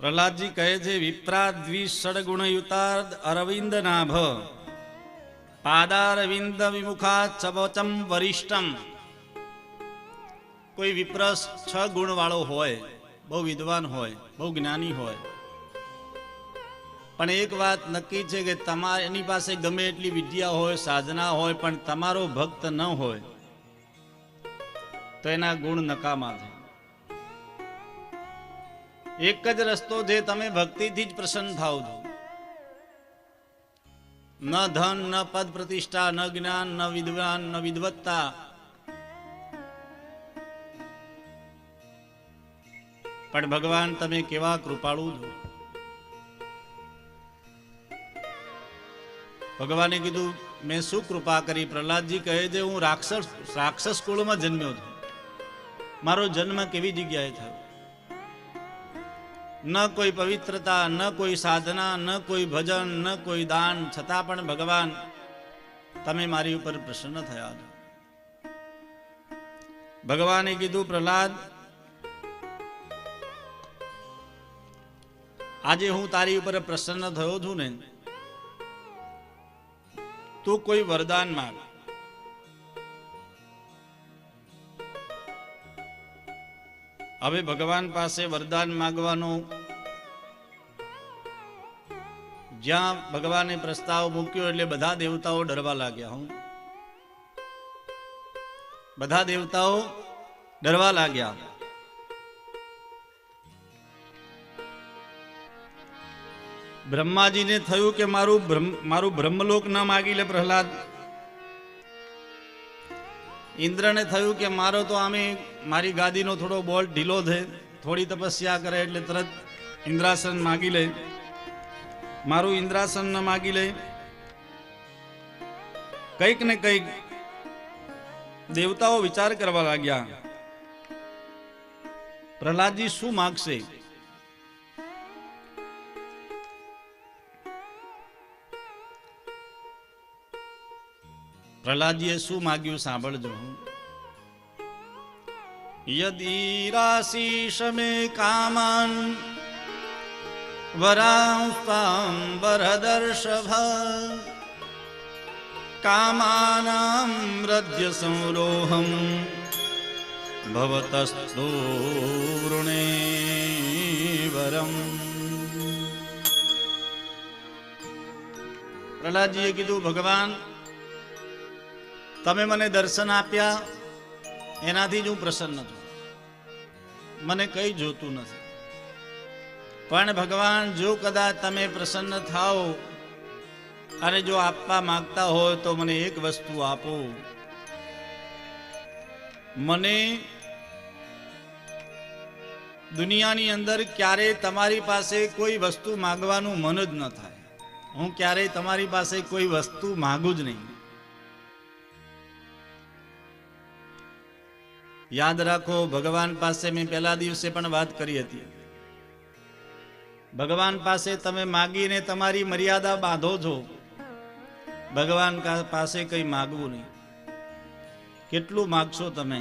પ્રહલાદજી કહે છે, વિપ્રા દ્વિષડગુણયુતા અરવિંદ નાભ પાદારવિંદ વિમુખા ચવચમ વરિષ્ઠમ. કોઈ વિપ્ર 6 ગુણ વાળો હોય, બહુ વિદ્વાન હોય, બહુ જ્ઞાની હોય, પણ એક વાત નક્કી છે કે એની પાસે ગમે એટલી વિદ્યા હોય, સાધના હોય, પણ તમારો ભક્ત ન હોય તો એના ગુણ નકામા છે. એક જ રસ્તો છે, તમે ભક્તિથી જ પ્રસન્ન થાવ છો. ન ધન, ન પદ પ્રતિષ્ઠા, ન જ્ઞાન, ન વિદ્વાન, ન વિદ્વત્તા, પણ ભગવાન તમે કેવા કૃપાળુ છો. ભગવાને કીધું, મેં શું કૃપા કરી? પ્રહલાદજી કહે છે, હું રાક્ષસ કુળમાં જન્મ્યો છું. મારો જન્મ કેવી જગ્યાએ થયો? ન કોઈ પવિત્રતા, ન કોઈ સાધના, ન કોઈ ભજન, ન કોઈ દાન, છતાં પણ ભગવાન તમે મારી ઉપર પ્રસન્ન થયા છો. ભગવાને કીધું, પ્રહલાદ, આજે હું તારી ઉપર પ્રસન્ન થયો છું ને, તું કોઈ વરદાન માંગ. હવે ભગવાન પાસે વરદાન માંગવાનો જ્યાં ભગવાને પ્રસ્તાવ મૂક્યો એટલે બધા દેવતાઓ ડરવા લાગ્યા. બધા દેવતાઓ ડરવા લાગ્યા. બ્રહ્માજીને થયું કે મારું બ્રહ્મલોક ન માગી લે પ્રહલાદ. ઇન્દ્રને થયું કે મારો તો મારી ગાદીનો થોડો બોલ્ટ ઢીલો છે, થોડી તપસ્યા કરે એટલે તરત ઇન્દ્રાસન માગી લે. મારું ઇન્દ્રાસન ન માગી લે. કંઈક ને કંઈક દેવતાઓ વિચાર કરવા લાગ્યા, પ્રહલાદજી શું માગશે? પ્રહલાદજીએ શું માગ્યું સાંભળજો. યદિરાશીષ મે કામાન વરાંસ્તામ વરદર્ષભ કામાનામ રજ્ય સંરોહમ ભવતસ્તુ વૃણે વરમ. પ્રહલાદજીએ કીધું, ભગવાન તમે મને દર્શન આપ્યા એનાથી જ હું પ્રસન્ન છું, મને કઈ જોતું નથી. પણ ભગવાન, જો કદાચ તમે પ્રસન્ન થાઓ અને જો આપવા માંગતા હોય તો મને એક વસ્તુ આપો. મને દુનિયાની અંદર ક્યારેય તમારી પાસે કોઈ વસ્તુ માંગવાનું મન જ ન થાય. હું ક્યારેય તમારી પાસે કોઈ વસ્તુ માંગુ જ નહીં. યાદ રાખો, ભગવાન પાસે મેં પહેલા દિવસે પણ વાત કરી હતી, ભગવાન પાસે તમે માગીને તમારી મર્યાદા બાંધો છો. ભગવાન પાસે કઈ માગવું નહીં. કેટલું માગશો તમે?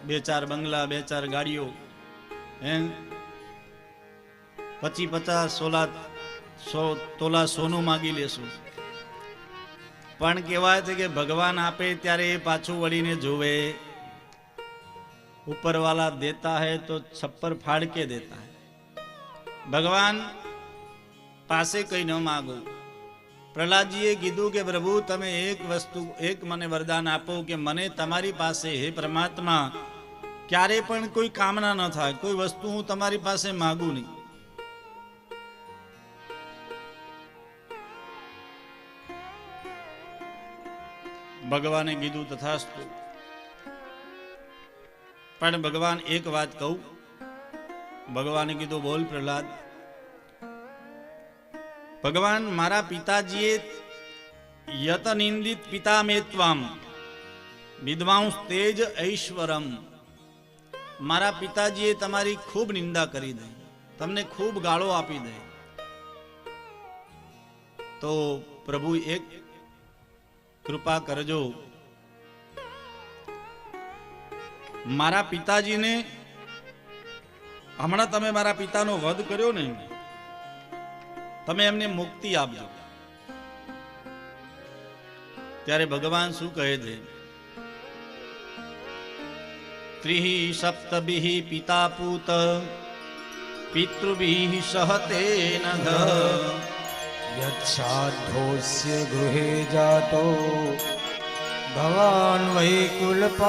2-4 બંગલા, 2-4 ગાડીઓ, 25-50 તોલા સોનું માગી લેશું. પણ કહેવાય છે કે ભગવાન આપે ત્યારે એ પાછું વળીને જોવે. ऊपर वाला देता है तो छप्पर फाड़ के देता है. भगवान पासे कई न मांगो. प्रहलादजीए कीधुं कि प्रभु तमे एक मने वरदान आपो कि मने तमारी पासे हे परमात्मा क्यारे पण कोई कामना न थाय, कोई वस्तु हूँ तमारी पासे मांगू नहीं. भगवाने कीधुं तथास्तु. પણ ભગવાન એક વાત કહું. ભગવાને કીધું, બોલ પ્રહલાદ. ભગવાન, મારા પિતાજીએ યત નિંદિત પિતા મેત્વામ વિદ્વાંસ તેજ ઐશ્વરમ. મારા પિતાજીએ તમારી ખૂબ નિંદા કરી દઈ, તમને ખૂબ ગાળો આપી દઈ. તો પ્રભુ એક કૃપા કરજો, મારા પિતાજીને, હમણાં તમે મારા પિતાનો વધ કર્યો ને, તમે એમને મુક્તિ આપજો. ત્યારે ભગવાન શું કહે છે? ત્રિહી સપ્તભિઃ પિતા પૂત પિતૃભિઃ સહતે નઘ યચ્છાધોસ્ય ગૃહે જાતો ભવાન વૈકુલપાવનઃ.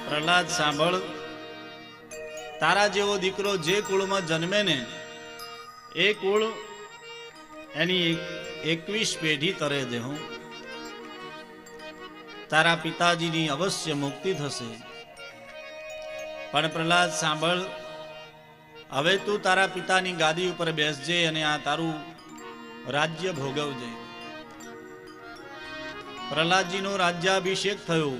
પ્રહલાદ સાંભળ, તારા જેવો દીકરો જે કુળમાં જન્મે ને એ કુળ એની 21 પેઢી તરે દે. હું તારા પિતાજીની અવશ્ય મુક્તિ થશે. પણ પ્રહલાદ સાંભળ, હવે તું તારા પિતાની ગાદી ઉપર બેસજે અને આ તારું રાજ્ય ભોગવજે. પ્રહલાદજીનો રાજ્યાભિષેક થયો.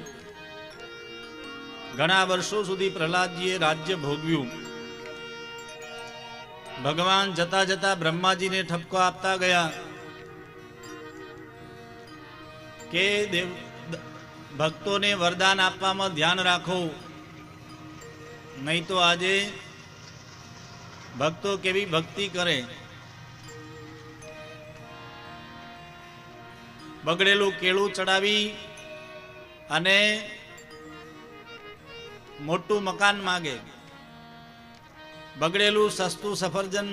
ઘણા વર્ષો સુધી પ્રહલાદજીએ રાજ્ય ભોગવ્યું. ભગવાન જતા જતા બ્રહ્માજીને ઠપકો આપતા ગયા કે દેવ ભક્તોને વરદાન આપવામાં ધ્યાન રાખો, નહીં તો આજે ભક્તો કેવી ભક્તિ કરે. બગડેલું કેળું ચડાવી અને મોટું મકાન માગે, બગડેલું સસ્તું સફરજન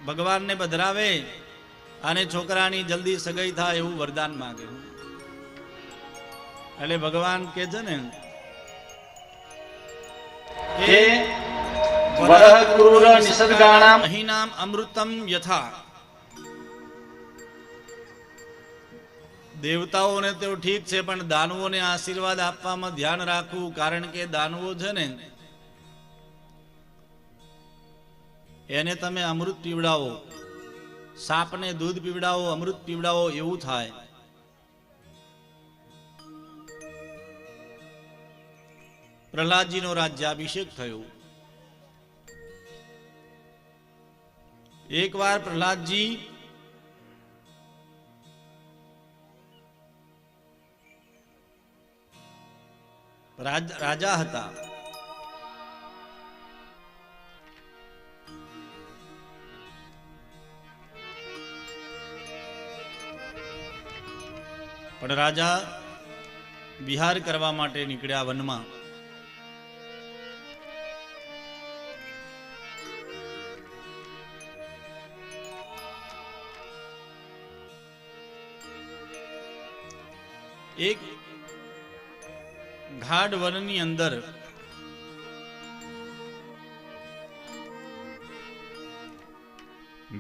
ભગવાનને પધરાવે અને છોકરાની જલ્દી સગાઈ થાય એવું વરદાન માગે. એટલે ભગવાન કે છે ને કે વરહ ક્રૂર નિસર્ગાણામ અહીનામ અમૃતમ યથા. દેવતાઓને તો ઠીક છે, પણ દાનવોને આશીર્વાદ આપવામાં ધ્યાન રાખવું. કારણ કે દાનવો છે ને એને તમે અમૃત પીવડાવો, સાપને દૂધ પીવડાવો, અમૃત પીવડાવો એવું થાય. પ્રહલાદજીનો રાજ્યાભિષેક થયો. એકવાર પ્રહલાદજી રાજા હતા. પણ રાજા વિહાર કરવા માટે નીકળ્યા વનમાં. એક ગાઢ વનની અંદર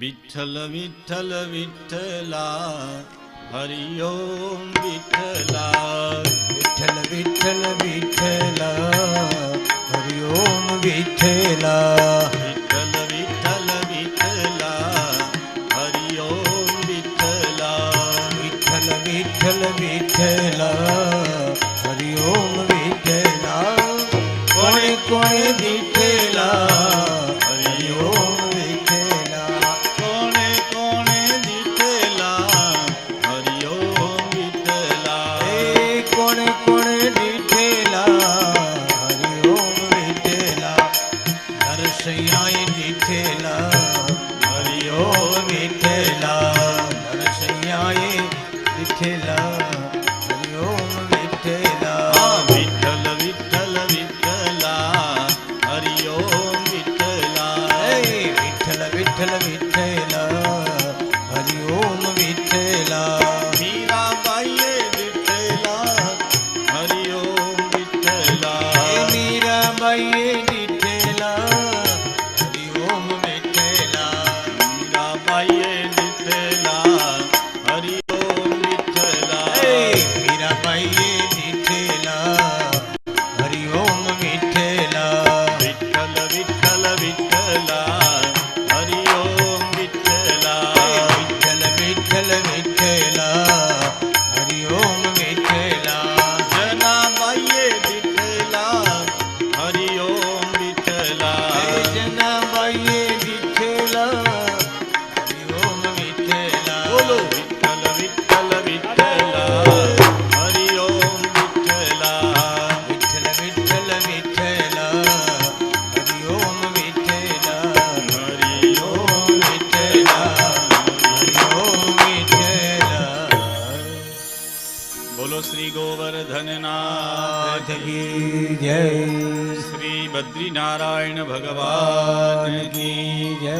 વિઠ્ઠલ વિઠ્ઠલ વિઠ્ઠલા હરિ ઓમ વિઠ્ઠલા, વિઠ્ઠલ વિઠ્ઠલ વિઠ્ઠલા હરિ ઓમ વિઠ્ઠલા, વિઠ્ઠલ વિઠ્ઠલ વિઠ્ઠલા હરિ ઓમ વિઠ્ઠલા, વિઠ્ઠલ વિઠ્ઠલ વિઠ્ઠલા હરિ ઓમ વિઠ્ઠલા. કોણે કોણે દીઠેલા હરિ ઓમ વિઠ્ઠલા, કોણે કોણે દીઠેલા હરિ ઓમ વિઠ્ઠલા, એ કોણે કોણે દીઠેલા હરિ ઓમ વિઠ્ઠલા. નરસૈયાએ દીઠેલા હરિ ઓમ વિઠ્ઠલા, નરસૈયાએ દીઠેલા હરિ ઓમ વિઠ્ઠલા. વિઠ્ઠલ વિઠ્ઠલ વિઠ્ઠલા હરિ ઓમ વિઠ્ઠલા, વિઠ્ઠલ વિઠ્ઠલ વિઠ્ઠલા હરિ ઓમ વિઠ્ઠલા. મીરાબાઈએ દીઠેલા હરિ ઓમ વિઠ્ઠલા, મીરાબાઈએ દીઠેલા બોલો શ્રી ગોવર્ધનનાથ નાથ કી જય શ્રી બદ્રીનારાયણ ભગવાન કી જય